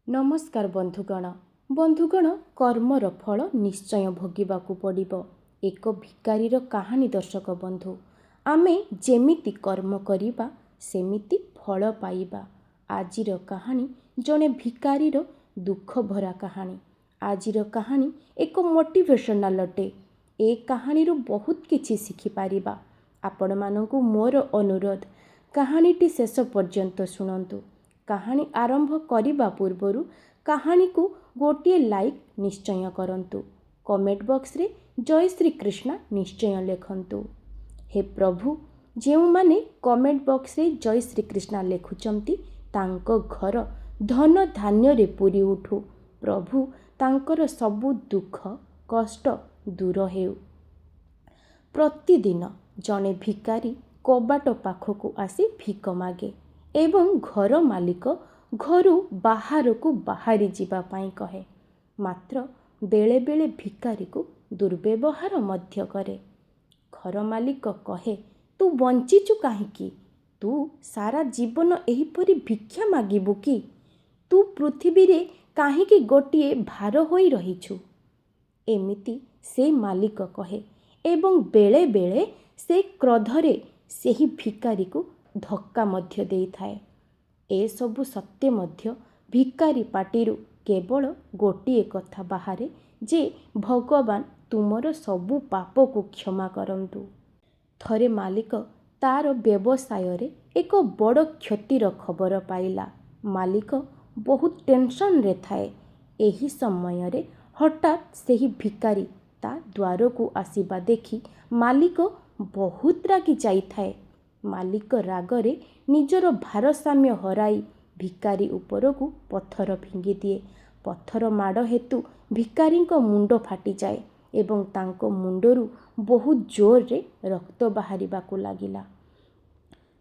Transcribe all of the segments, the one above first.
ନମସ୍କାର ବନ୍ଧୁଗଣ କର୍ମର ଫଳ ନିଶ୍ଚୟ ଭୋଗିବାକୁ ପଡ଼ିବ। ଏକ ଭିକାରୀର କାହାଣୀ। ଦର୍ଶକ ବନ୍ଧୁ, ଆମେ ଯେମିତି କର୍ମ କରିବା ସେମିତି ଫଳ ପାଇବା। ଆଜିର କାହାଣୀ ଜଣେ ଭିକାରୀର ଦୁଃଖ ଭରା କାହାଣୀ। ଆଜିର କାହାଣୀ ଏକ ମୋଟିଭେସନାଲ୍ ଅଟେ। ଏ କାହାଣୀରୁ ବହୁତ କିଛି ଶିଖିପାରିବା। ଆପଣମାନଙ୍କୁ ମୋର ଅନୁରୋଧ, କାହାଣୀଟି ଶେଷ ପର୍ଯ୍ୟନ୍ତ ଶୁଣନ୍ତୁ। କାହାଣୀ ଆରମ୍ଭ କରିବା ପୂର୍ବରୁ କାହାଣୀକୁ ଗୋଟିଏ ଲାଇକ୍ ନିଶ୍ଚୟ କରନ୍ତୁ। କମେଣ୍ଟ ବକ୍ସରେ ଜୟ ଶ୍ରୀକୃଷ୍ଣ ନିଶ୍ଚୟ ଲେଖନ୍ତୁ। ହେ ପ୍ରଭୁ, ଯେଉଁମାନେ କମେଣ୍ଟ ବକ୍ସରେ ଜୟ ଶ୍ରୀକୃଷ୍ଣ ଲେଖୁଛନ୍ତି ତାଙ୍କ ଘର ଧନ ଧାନ୍ୟରେ ପୂରି ଉଠୁ। ପ୍ରଭୁ ତାଙ୍କର ସବୁ ଦୁଃଖ କଷ୍ଟ ଦୂର ହେଉ। ପ୍ରତିଦିନ ଜଣେ ଭିକାରୀ କବାଟ ପାଖକୁ ଆସି ଭିକ ମାଗେ ଏବଂ ଘର ମାଲିକ ଘରୁ ବାହାରକୁ ବାହାରି ଯିବା ପାଇଁ କହେ। ମାତ୍ର ବେଳେବେଳେ ଭିକାରୀକୁ ଦୁର୍ବ୍ୟବହାର ମଧ୍ୟ କରେ। ଘର ମାଲିକ କହେ, ତୁ ବଞ୍ଚିଛୁ କାହିଁକି? ତୁ ସାରା ଜୀବନ ଏହିପରି ଭିକ୍ଷା ମାଗିବୁ କି? ତୁ ପୃଥିବୀରେ କାହିଁକି ଗୋଟିଏ ଭାର ହୋଇ ରହିଛୁ? ଏମିତି ସେ ମାଲିକ କହେ ଏବଂ ବେଳେ ବେଳେ ସେ କ୍ରୋଧରେ ସେହି ଭିକାରୀକୁ ଧକ୍କା ମଧ୍ୟ ଦେଇଥାଏ। ଏସବୁ ସତ୍ତ୍ୱେ ମଧ୍ୟ ଭିକାରୀ ପାଟିରୁ କେବଳ ଗୋଟିଏ କଥା ବାହାରେ ଯେ ଭଗବାନ ତୁମର ସବୁ ପାପକୁ କ୍ଷମା କରନ୍ତୁ। ଥରେ ମାଲିକ ତାର ବ୍ୟବସାୟରେ ଏକ ବଡ଼ କ୍ଷତିର ଖବର ପାଇଲା। ମାଲିକ ବହୁତ ଟେନସନରେ ଥାଏ। ଏହି ସମୟରେ ହଠାତ୍ ସେହି ଭିକାରୀ ତା ଦ୍ୱାରକୁ ଆସିବା ଦେଖି ମାଲିକ ବହୁତ ରାଗି ଯାଇଥାଏ। ମାଲିକ ରାଗରେ ନିଜର ଭାରସାମ୍ୟ ହରାଇ ଭିକାରୀ ଉପରକୁ ପଥର ଫିଙ୍ଗିଦିଏ। ପଥର ମାଡ଼ ହେତୁ ଭିକାରୀଙ୍କ ମୁଣ୍ଡ ଫାଟିଯାଏ ଏବଂ ତାଙ୍କ ମୁଣ୍ଡରୁ ବହୁତ ଜୋରରେ ରକ୍ତ ବାହାରିବାକୁ ଲାଗିଲା।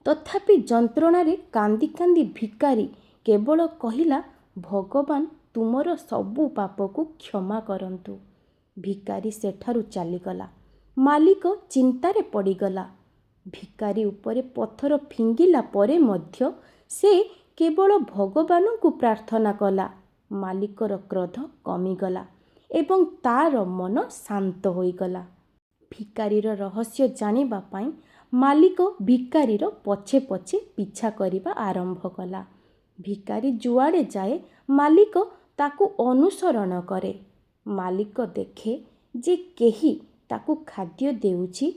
ତଥାପି ଯନ୍ତ୍ରଣାରେ କାନ୍ଦି କାନ୍ଦି ଭିକାରୀ କେବଳ କହିଲା, ଭଗବାନ ତୁମର ସବୁ ପାପକୁ କ୍ଷମା କରନ୍ତୁ। ଭିକାରୀ ସେଠାରୁ ଚାଲିଗଲା। ମାଲିକ ଚିନ୍ତାରେ ପଡ଼ିଗଲା। ଭିକାରୀ ଉପରେ ପଥର ଫିଙ୍ଗିଲା ପରେ ମଧ୍ୟ ସେ କେବଳ ଭଗବାନଙ୍କୁ ପ୍ରାର୍ଥନା କଲା। ମାଲିକର କ୍ରୋଧ କମିଗଲା ଏବଂ ତାର ମନ ଶାନ୍ତ ହୋଇଗଲା। ଭିକାରୀର ରହସ୍ୟ ଜାଣିବା ପାଇଁ ମାଲିକ ଭିକାରୀର ପଛେ ପଛେ ପିଛା କରିବା ଆରମ୍ଭ କଲା। ଭିକାରୀ ଯୁଆଡ଼େ ଯାଏ ମାଲିକ ତାକୁ ଅନୁସରଣ କରେ। ମାଲିକ ଦେଖେ ଯେ କେହି ତାକୁ ଖାଦ୍ୟ ଦେଉଛି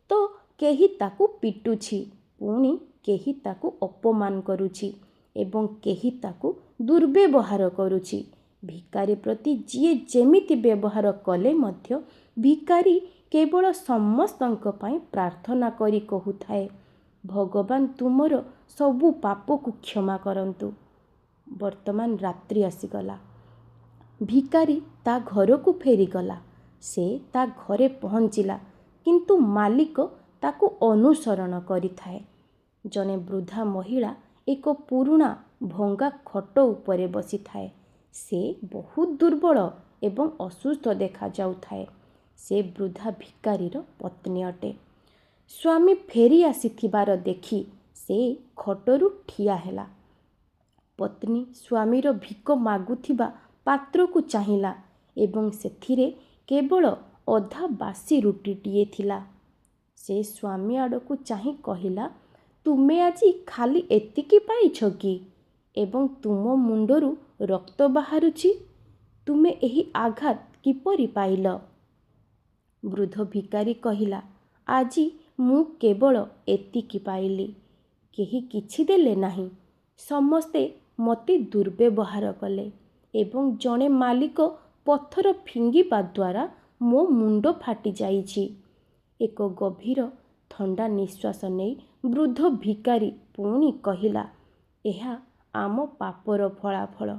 ତ କେହି ତାକୁ ପିଟୁଛି, ପୁଣି କେହି ତାକୁ ଅପମାନ କରୁଛି ଏବଂ କେହି ତାକୁ ଦୁର୍ବ୍ୟବହାର କରୁଛି। ଭିକାରୀ ପ୍ରତି ଯିଏ ଯେମିତି ବ୍ୟବହାର କଲେ ମଧ୍ୟ ଭିକାରୀ କେବଳ ସମସ୍ତଙ୍କ ପାଇଁ ପ୍ରାର୍ଥନା କରି କହୁଥାଏ, ଭଗବାନ ତୁମର ସବୁ ପାପକୁ କ୍ଷମା କରନ୍ତୁ। ବର୍ତ୍ତମାନ ରାତ୍ରି ଆସିଗଲା। ଭିକାରୀ ତା ଘରକୁ ଫେରିଗଲା। ସେ ତା ଘରେ ପହଞ୍ଚିଲା, କିନ୍ତୁ ମାଲିକ ତାକୁ ଅନୁସରଣ କରିଥାଏ। ଜଣେ ବୃଦ୍ଧା ମହିଳା ଏକ ପୁରୁଣା ଭଙ୍ଗା ଖଟ ଉପରେ ବସିଥାଏ। ସେ ବହୁତ ଦୁର୍ବଳ ଏବଂ ଅସୁସ୍ଥ ଦେଖାଯାଉଥାଏ। ସେ ବୃଦ୍ଧା ଭିକାରୀର ପତ୍ନୀ ଅଟେ। ସ୍ୱାମୀ ଫେରି ଆସିଥିବାର ଦେଖି ସେ ଖଟରୁ ଠିଆ ହେଲା। ପତ୍ନୀ ସ୍ୱାମୀର ଭିକ ମାଗୁଥିବା ପାତ୍ରକୁ ଚାହିଁଲା ଏବଂ ସେଥିରେ କେବଳ ଅଧା ବାସି ରୁଟିଟିଏ ଥିଲା। ସେ ସ୍ୱାମୀ ଆଡ଼କୁ ଚାହିଁ କହିଲା, ତୁମେ ଆଜି ଖାଲି ଏତିକି ପାଇଛ କି ଏବଂ ତୁମ ମୁଣ୍ଡରୁ ରକ୍ତ ବାହାରୁଛି? ତୁମେ ଏହି ଆଘାତ କିପରି ପାଇଲ? ବୃଦ୍ଧ ଭିକାରୀ କହିଲା, ଆଜି ମୁଁ କେବଳ ଏତିକି ପାଇଲି। କେହି କିଛି ଦେଲେ ନାହିଁ। ସମସ୍ତେ ମୋତେ ଦୁର୍ବ୍ୟବହାର କଲେ ଏବଂ ଜଣେ ମାଲିକ ପଥର ଫିଙ୍ଗିବା ଦ୍ୱାରା ମୋ ମୁଣ୍ଡ ଫାଟିଯାଇଛି। ଏକ ଗଭୀର ଥଣ୍ଡା ନିଶ୍ୱାସ ନେଇ ବୃଦ୍ଧ ଭିକାରୀ ପୁଣି କହିଲା, ଏହା ଆମ ପାପର ଫଳାଫଳ।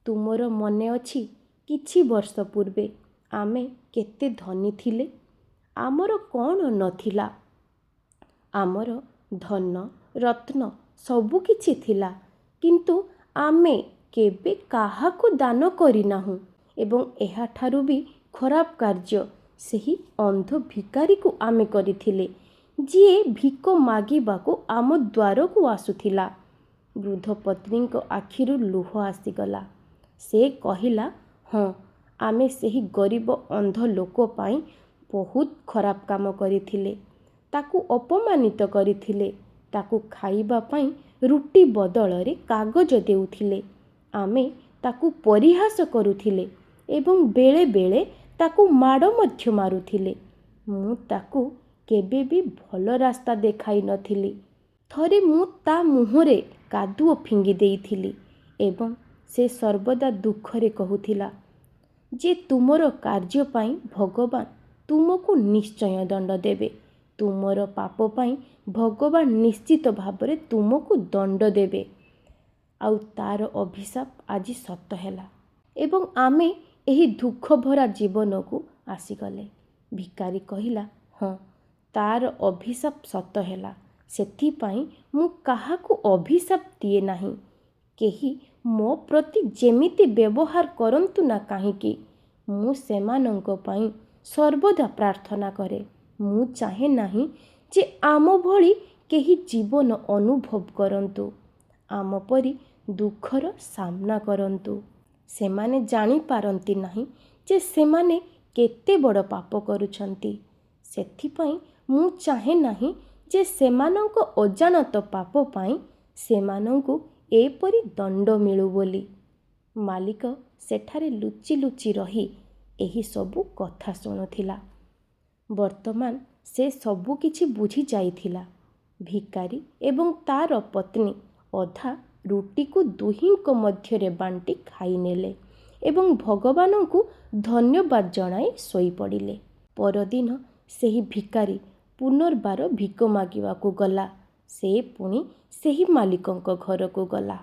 ତୁମର ମନେ ଅଛି କିଛି ବର୍ଷ ପୂର୍ବେ ଆମେ କେତେ ଧନୀ ଥିଲେ? ଆମର କ'ଣ ନଥିଲା? ଆମର ଧନ ରତ୍ନ ସବୁକିଛି ଥିଲା, କିନ୍ତୁ ଆମେ କେବେ କାହାକୁ ଦାନ କରିନାହୁଁ ଏବଂ ଏହାଠାରୁ ବି ଖରାପ କାର୍ଯ୍ୟ ସେହି ଅନ୍ଧ ଭିକାରୀକୁ ଆମେ କରିଥିଲେ, ଯିଏ ଭିକ ମାଗିବାକୁ ଆମ ଦ୍ୱାରକୁ ଆସୁଥିଲା। ବୃଦ୍ଧ ପତ୍ନୀଙ୍କ ଆଖିରୁ ଲୁହ ଆସିଗଲା। ସେ କହିଲା, ହଁ, ଆମେ ସେହି ଗରିବ ଅନ୍ଧ ଲୋକ ପାଇଁ ବହୁତ ଖରାପ କାମ କରିଥିଲେ। ତାକୁ ଅପମାନିତ କରିଥିଲେ। ତାକୁ ଖାଇବା ପାଇଁ ରୁଟି ବଦଳରେ କାଗଜ ଦେଉଥିଲେ। ଆମେ ତାକୁ ପରିହାସ କରୁଥିଲେ ଏବଂ ବେଳେ ବେଳେ ତାକୁ ମାଡ଼ ମଧ୍ୟ ମାରୁଥିଲେ। ମୁଁ ତାକୁ କେବେ ବି ଭଲ ରାସ୍ତା ଦେଖାଇ ନଥିଲି। ଥରେ ମୁଁ ତା ମୁହଁରେ କାଦୁଅ ଫିଙ୍ଗି ଦେଇଥିଲି ଏବଂ ସେ ସର୍ବଦା ଦୁଃଖରେ କହୁଥିଲା ଯେ ତୁମର କାର୍ଯ୍ୟ ପାଇଁ ଭଗବାନ ତୁମକୁ ନିଶ୍ଚୟ ଦଣ୍ଡ ଦେବେ। ତୁମର ପାପ ପାଇଁ ଭଗବାନ ନିଶ୍ଚିତ ଭାବରେ ତୁମକୁ ଦଣ୍ଡ ଦେବେ। ଆଉ ତାର ଅଭିଶାପ ଆଜି ସତ ହେଲା ଏବଂ ଆମେ ଏହି ଦୁଃଖ ଭରା ଜୀବନକୁ ଆସିଗଲେ। ଭିକାରୀ କହିଲା, ହଁ, ତାର ଅଭିଶାପ ସତ ହେଲା। ସେଥିପାଇଁ ମୁଁ କାହାକୁ ଅଭିଶାପ ଦିଏ ନାହିଁ। କେହି ମୋ ପ୍ରତି ଯେମିତି ବ୍ୟବହାର କରନ୍ତୁ ନା କାହିଁକି, ମୁଁ ସେମାନଙ୍କ ପାଇଁ ସର୍ବଦା ପ୍ରାର୍ଥନା କରେ। ମୁଁ ଚାହେଁ ନାହିଁ ଯେ ଆମ ଭଳି କେହି ଜୀବନ ଅନୁଭବ କରନ୍ତୁ, ଆମ ପରି ଦୁଃଖର ସାମ୍ନା କରନ୍ତୁ। ସେମାନେ ଜାଣିପାରନ୍ତି ନାହିଁ ଯେ ସେମାନେ କେତେ ବଡ଼ ପାପ କରୁଛନ୍ତି। ସେଥିପାଇଁ ମୁଁ ଚାହେଁ ନାହିଁ ଯେ ସେମାନଙ୍କ ଅଜାଣତ ପାପ ପାଇଁ ସେମାନଙ୍କୁ ଏପରି ଦଣ୍ଡ ମିଳୁ ବୋଲି। ମାଲିକ ସେଠାରେ ଲୁଚି ଲୁଚି ରହି ଏହି ସବୁ କଥା ଶୁଣୁଥିଲା। ବର୍ତ୍ତମାନ ସେ ସବୁ କିଛି ବୁଝି ଯାଇଥିଲା। ଭିକାରୀ ଏବଂ ତାର ପତ୍ନୀ ଅଧା ରୁଟିକୁ ଦୁହିଁଙ୍କ ମଧ୍ୟରେ ବାଣ୍ଟି ଖାଇନେଲେ ଏବଂ ଭଗବାନଙ୍କୁ ଧନ୍ୟବାଦ ଜଣାଇ ଶୋଇପଡ଼ିଲେ। ପରଦିନ ସେହି ଭିକାରୀ ପୁନର୍ବାର ଭିକ ମାଗିବାକୁ ଗଲା। ସେ ପୁଣି ସେହି ମାଲିକଙ୍କ ଘରକୁ ଗଲା।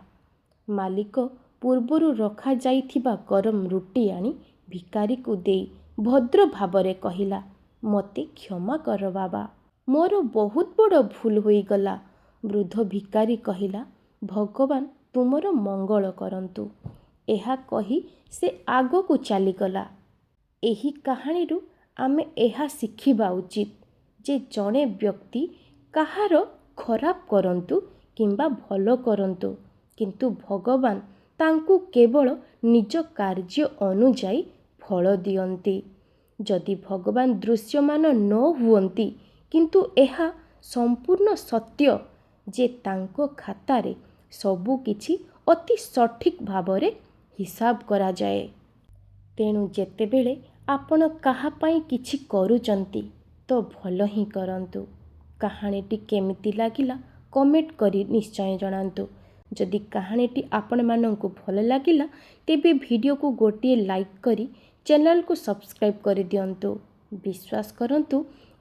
ମାଲିକ ପୂର୍ବରୁ ରଖାଯାଇଥିବା ଗରମ ରୁଟି ଆଣି ଭିକାରୀକୁ ଦେଇ ଭଦ୍ର ଭାବରେ କହିଲା, ମୋତେ କ୍ଷମା କର ବାବା, ମୋର ବହୁତ ବଡ଼ ଭୁଲ ହୋଇଗଲା। ବୃଦ୍ଧ ଭିକାରୀ କହିଲା, ଭଗବାନ ତୁମର ମଙ୍ଗଳ କରନ୍ତୁ। ଏହା କହି ସେ ଆଗକୁ ଚାଲିଗଲା। ଏହି କାହାଣୀରୁ ଆମେ ଏହା ଶିଖିବା ଉଚିତ ଯେ ଜଣେ ବ୍ୟକ୍ତି କାହାର ଖରାପ କରନ୍ତୁ କିମ୍ବା ଭଲ କରନ୍ତୁ, କିନ୍ତୁ ଭଗବାନ ତାଙ୍କୁ କେବଳ ନିଜ କାର୍ଯ୍ୟ ଅନୁଯାୟୀ ଫଳ ଦିଅନ୍ତି। ଯଦି ଭଗବାନ ଦୃଶ୍ୟମାନ ନ ହୁଅନ୍ତି, କିନ୍ତୁ ଏହା ସମ୍ପୂର୍ଣ୍ଣ ସତ୍ୟ ଯେ ତାଙ୍କ ଖାତାରେ ସବୁକିଛି ଅତି ସଠିକ୍ ଭାବରେ ହିସାବ କରାଯାଏ। ତେଣୁ ଯେତେବେଳେ ଆପଣ କାହା ପାଇଁ କିଛି କରୁଛନ୍ତି ତ ଭଲ ହିଁ କରନ୍ତୁ। କାହାଣୀଟି କେମିତି ଲାଗିଲା କମେଣ୍ଟ କରି ନିଶ୍ଚୟ ଜଣାନ୍ତୁ। ଯଦି କାହାଣୀଟି ଆପଣମାନଙ୍କୁ ଭଲ ଲାଗିଲା ତେବେ ଭିଡ଼ିଓକୁ ଗୋଟିଏ ଲାଇକ୍ କରି ଚ୍ୟାନେଲକୁ ସବସ୍କ୍ରାଇବ୍ କରିଦିଅନ୍ତୁ। ବିଶ୍ୱାସ କରନ୍ତୁ,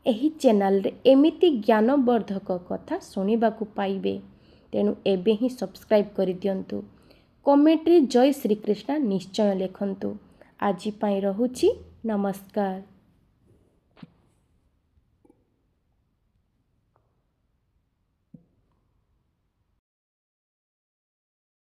ଏହି ଚ୍ୟାନେଲରେ ଏମିତି ଜ୍ଞାନବର୍ଦ୍ଧକ କଥା ଶୁଣିବାକୁ ପାଇବେ। ତେଣୁ ଏବେ ହିଁ ସବସ୍କ୍ରାଇବ୍ କରିଦିଅନ୍ତୁ। କମେଣ୍ଟରେ ଜୟ ଶ୍ରୀକୃଷ୍ଣ ନିଶ୍ଚୟ ଲେଖନ୍ତୁ। ଆଜି ପାଇଁ ରହୁଛି, ନମସ୍କାର।